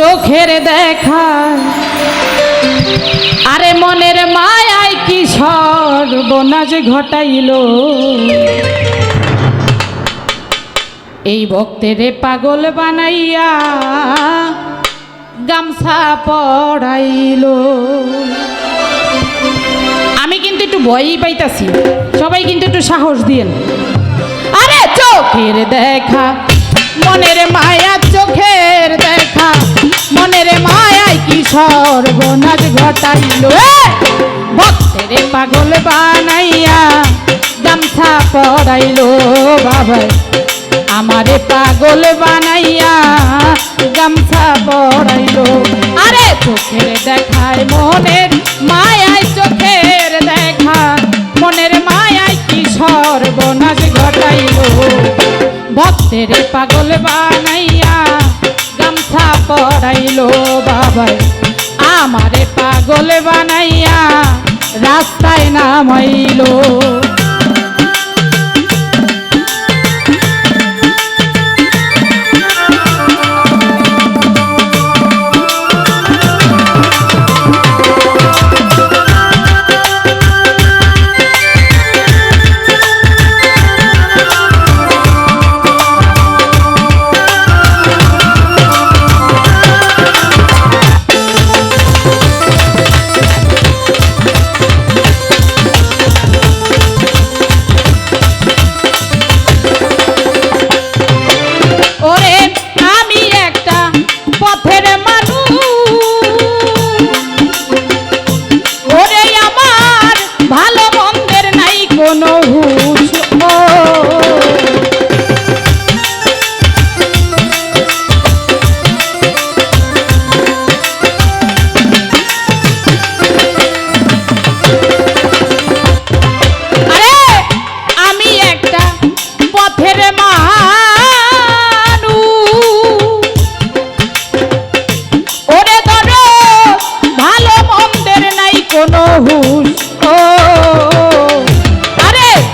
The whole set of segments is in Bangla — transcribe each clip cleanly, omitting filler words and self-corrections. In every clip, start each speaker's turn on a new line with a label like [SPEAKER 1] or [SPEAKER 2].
[SPEAKER 1] চোখের দেখা আরে মনের মায়ায় কি সর্বনাশ ঘটাইল এই ভক্তেরে পাগল বানাইয়া গামছা পড়াইল। আমি কিন্তু একটু ভয়ই পাইতাছি, সবাই কিন্তু একটু সাহস দিয়েন। আরে চোখের দেখা মনের মায়া, চোখের দেখা মনের মায়ায় কি সর্বনাশ ঘটাইল ভক্তেরে পাগল বানাইয়া গামছা পড়াইল বাবা আমারে পাগল বানাইয়া গামছা পড়াইল। আরে চোখের দেখায় মনের মায়ায়, চোখের দেখা মনের মায়ায় কি সর্বনাশ ঘটাইল ভক্তের পাগল বানাইয়া গামছা পড়াইল বাবাই আমারে পাগল বানাইয়া রাস্তায় নামাইল।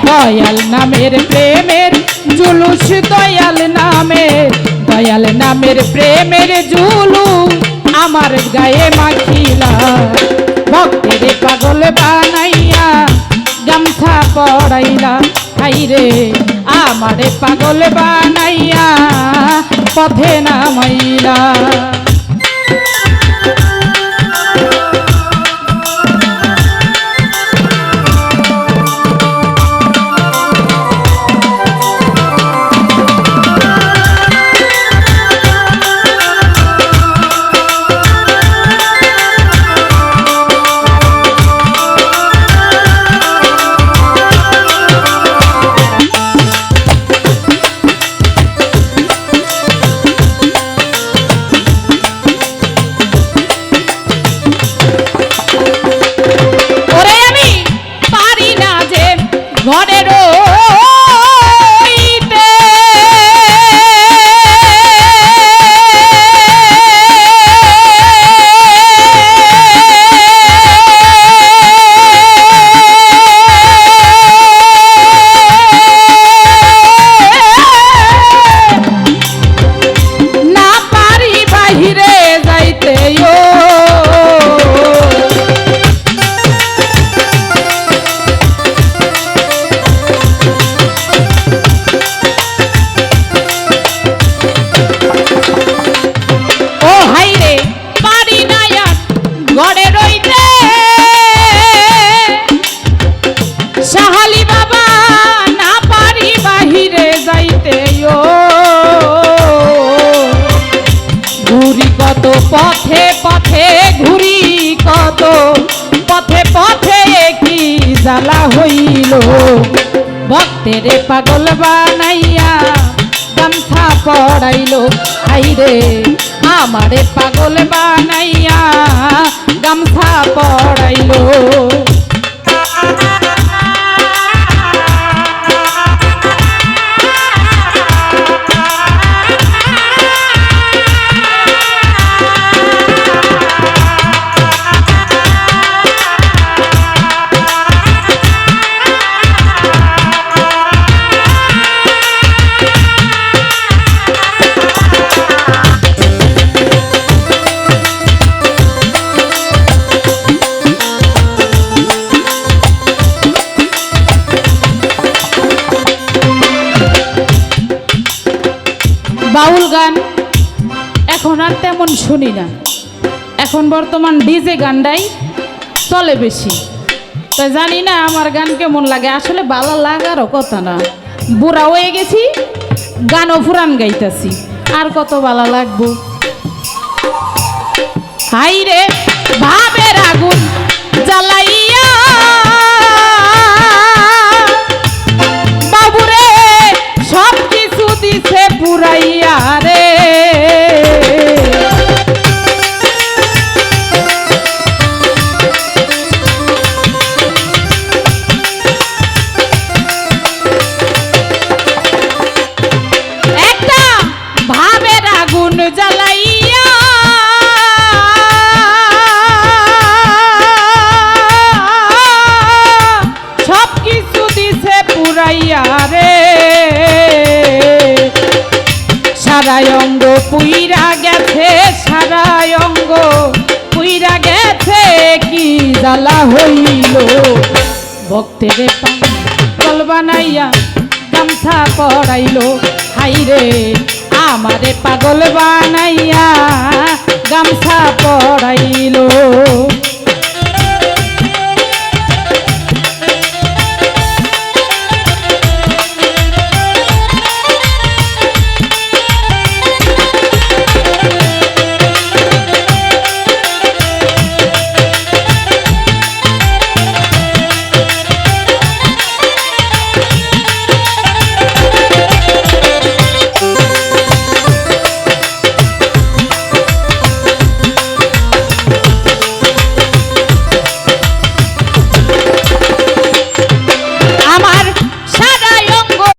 [SPEAKER 1] দয়াল নামের প্রেমের জুলুস, দয়াল নামের প্রেমের জুলুস আমার গায়ে মাখিলা ভক্তের পাগল বানাইয়া গামছা পড়াইলা হাইরে আমারে পাগল বানাইয়া পথে নামাইলা। পথে পথে ঘুরি কত পথে পথে কি জ্বালা হইল ভক্তেরে পাগল বানাইয়া গামছা পড়াইল হাইরে আমারে পাগল বানাইয়া গামছা পড়াইল। গান এখন আর তেমন শুনি না, এখন বর্তমান ডিজে গানটাই চলে বেশি। তাই জানি না আমার গান কেমন লাগে, আসলে ভালো লাগারও কথা না, বুড়া হয়ে গেছি, গানও পুরান গাইতাছি, আর কত ভালো লাগবো। হাই রে ভাবের আগুন জ্বালাইয়া বাবুরে সব কিছু দিছে পুরাইয়া রে, একটা ভাবের আগুন জ্বালাইয়া সব কিছু দিছে পুরাইয়া রে, সারা অঙ্গ পুইরা গেছে, সারা অঙ্গ পুইরা গেছে, কি জ্বালা হইল ভক্তের পাগল বানাইয়া গামছা পরাইলো, হাইরে আমারে পাগল বানাইয়া গামছা পরাইলো।